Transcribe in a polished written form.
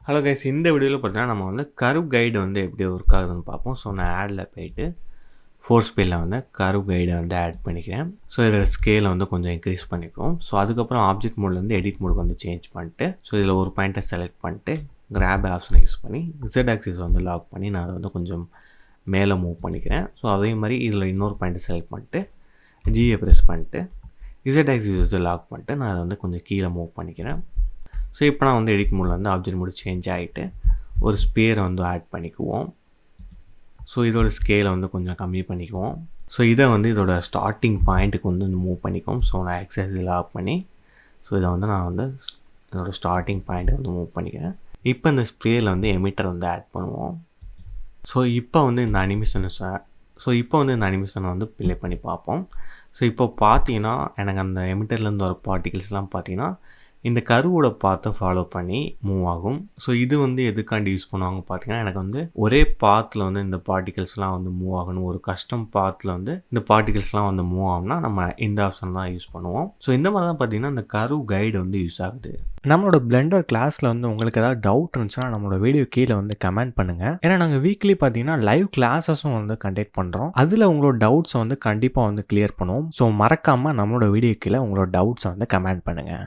Hello guys, இந்த வீடியோவில் பார்த்தீங்கன்னா நம்ம வந்து கர்வ் கைடு வந்து எப்படி ஒர்க் ஆகுதுன்னு பார்ப்போம். ஸோ நான் ஆடில் போயிட்டு ஃபோர்ஸ் ஸ்பீடில் வந்து கர்வ் கைடை வந்து ஆட் பண்ணிக்கிறேன். ஸோ இதில் ஸ்கேலை வந்து கொஞ்சம் இன்க்ரீஸ் பண்ணிக்குவோம். ஸோ அதுக்கப்புறம் ஆப்ஜெக்ட் மோட்லேருந்து எடிட் மோடுக்கு வந்து சேஞ்ச் பண்ணிட்டு ஸோ இதில் ஒரு பாயிண்ட்டை செலக்ட் பண்ணிட்டு கிராப் ஆப்ஷனை யூஸ் பண்ணி Z ஆக்சிஸ் வந்து லாக் பண்ணி நான் அதை வந்து கொஞ்சம் மேலே மூவ் பண்ணிக்கிறேன். ஸோ அதே மாதிரி இதில் இன்னொரு பாயிண்ட்டை செலக்ட் பண்ணிட்டு ஜியை ப்ரெஸ் பண்ணிட்டு Z ஆக்சிஸ் வந்து லாக் பண்ணிட்டு நான் அதை வந்து கொஞ்சம் கீழே மூவ் பண்ணிக்கிறேன். ஸோ இப்போ நான் வந்து எடிட் மோடில் வந்து ஆப்ஜெக்ட் மோடு சேஞ்ச் ஆகிட்டு ஒரு ஸ்பியரை வந்து ஆட் பண்ணிக்குவோம். ஸோ இதோட ஸ்கேலை வந்து கொஞ்சம் கம்மி பண்ணிக்குவோம். ஸோ இதை வந்து இதோட ஸ்டார்டிங் பாயிண்ட்டுக்கு வந்து மூவ் பண்ணிக்குவோம். ஸோ நான் எக்ஸசைஸில் ஆஃப் பண்ணி ஸோ இதை வந்து நான் வந்து இதோட ஸ்டார்டிங் பாயிண்ட்டை வந்து மூவ் பண்ணிக்கிறேன். இப்போ இந்த ஸ்பியரில் வந்து எமிட்டர் வந்து ஆட் பண்ணுவோம். ஸோ இப்போ வந்து இந்த அனிமேஷனை வந்து ப்ளே பண்ணி பார்ப்போம். ஸோ இப்போ பார்த்தீங்கன்னா எனக்கு அந்த எமிட்டர்லேருந்து வர பார்ட்டிகல்ஸ்லாம் பார்த்தீங்கன்னா இந்த கர்வோட பாத்தை ஃபாலோ பண்ணி மூவ் ஆகும். ஸோ இது வந்து எதுக்காண்டி யூஸ் பண்ணுவாங்க பார்த்தீங்கன்னா, எனக்கு வந்து ஒரே பாத்தில் வந்து இந்த பார்ட்டிகல்ஸ்லாம் வந்து மூவ் ஆகணும். ஒரு கஸ்டம் பாத்தில் வந்து இந்த பார்ட்டிகல்ஸ்லாம் வந்து மூவ் ஆகும்னா நம்ம இந்த ஆப்ஷன் தான் யூஸ் பண்ணுவோம். ஸோ இந்த மாதிரி தான் பார்த்தீங்கன்னா இந்த கர்வ் கைடு வந்து யூஸ் ஆகுது. நம்மளோட பிளெண்டர் கிளாஸில் வந்து உங்களுக்கு ஏதாவது டவுட் இருந்துச்சுன்னா நம்மளோட வீடியோ கீழே வந்து கமெண்ட் பண்ணுங்கள். ஏன்னா நாங்கள் வீக்லி பார்த்தீங்கன்னா லைவ் கிளாஸஸும் வந்து கண்டக்ட் பண்ணுறோம். அதில் உங்களோட டவுட்ஸை வந்து கண்டிப்பாக வந்து கிளியர் பண்ணுவோம். ஸோ மறக்காமல் நம்மளோட வீடியோ கீழே உங்களோட டவுட்ஸை வந்து கமெண்ட் பண்ணுங்கள்.